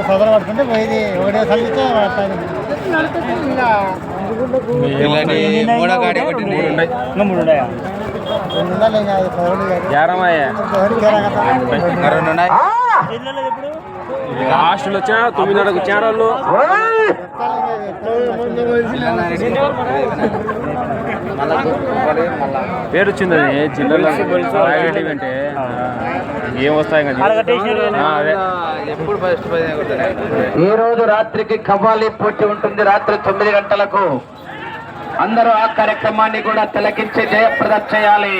సదరు పడుతుంటే పోయి ఒకటే కలిగితే లాస్ట్లో వచ్చిన 9:30 వచ్చారు వాళ్ళు. పేరు వచ్చింది అది జిల్లాలో అంటే ఏం వస్తాయి ఈ రోజు రాత్రికి కవ్వాలి పోటీ ఉంటుంది. రాత్రి 9 గంటలకు అందరూ ఆ కార్యక్రమాన్ని కూడా తిలకించి జయప్రదం చేయాలి.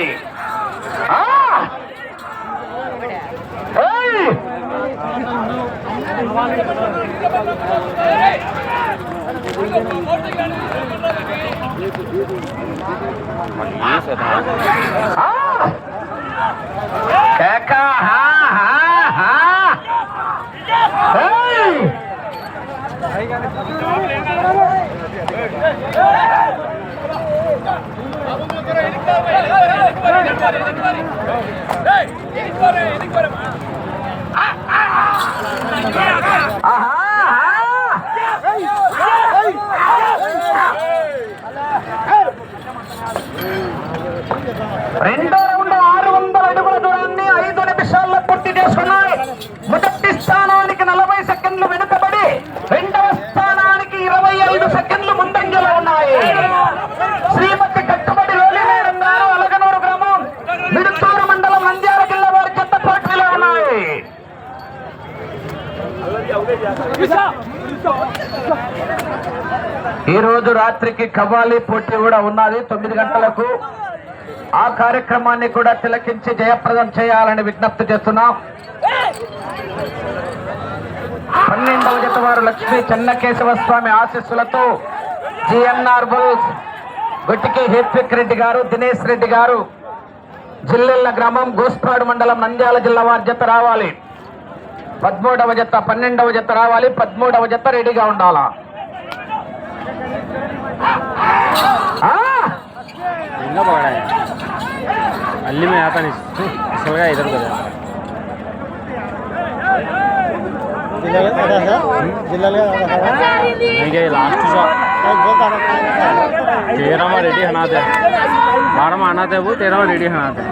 రెండో రౌండ్ 600 అడుగుల దూరాన్ని 5 నిమిషాల్లో పూర్తి చేసుకున్నాయి. మొదటి స్థానానికి 40 సెకండ్లు వెనుకబడి రెండవ స్థానానికి 25 సెకండ్లు ముందంజలో ఉన్నాయి. శ్రీమతి కట్టుబడి లోలిమేడం గారు అలగనూరు గ్రామం మిడుతూరు మండలం నంద్యాల జిల్లా వారి చెత్త పోటీలో ఉన్నాయి. ఈ రోజు రాత్రికి కవ్వాలి పోటీ కూడా ఉన్నది 9 గంటలకు. ఆ కార్యక్రమాన్ని కూడా తిలకించి జయప్రదం చేయాలని విజ్ఞప్తి చేస్తున్నాం. 12వ జత వారు లక్ష్మీ చెన్నకేశవ స్వామి ఆశీస్సులతో జిఎన్ఆర్ బుల్స్ గొట్టికి హేత్విక్ రెడ్డి గారు, దినేష్ రెడ్డి గారు, జిల్లెళ్ల గ్రామం గోస్పాడు మండలం నంద్యాల జిల్లా వారి జత రావాలి. 13వ జత 12వ జత రావాలి. 13వ జత రెడీగా ఉండాలా. अल्ली में आता नहीं इसका इधर उधर लास्ट शॉट 13वां रेडी हना दे 12वां आना थे वो 13वां रेडी हना थे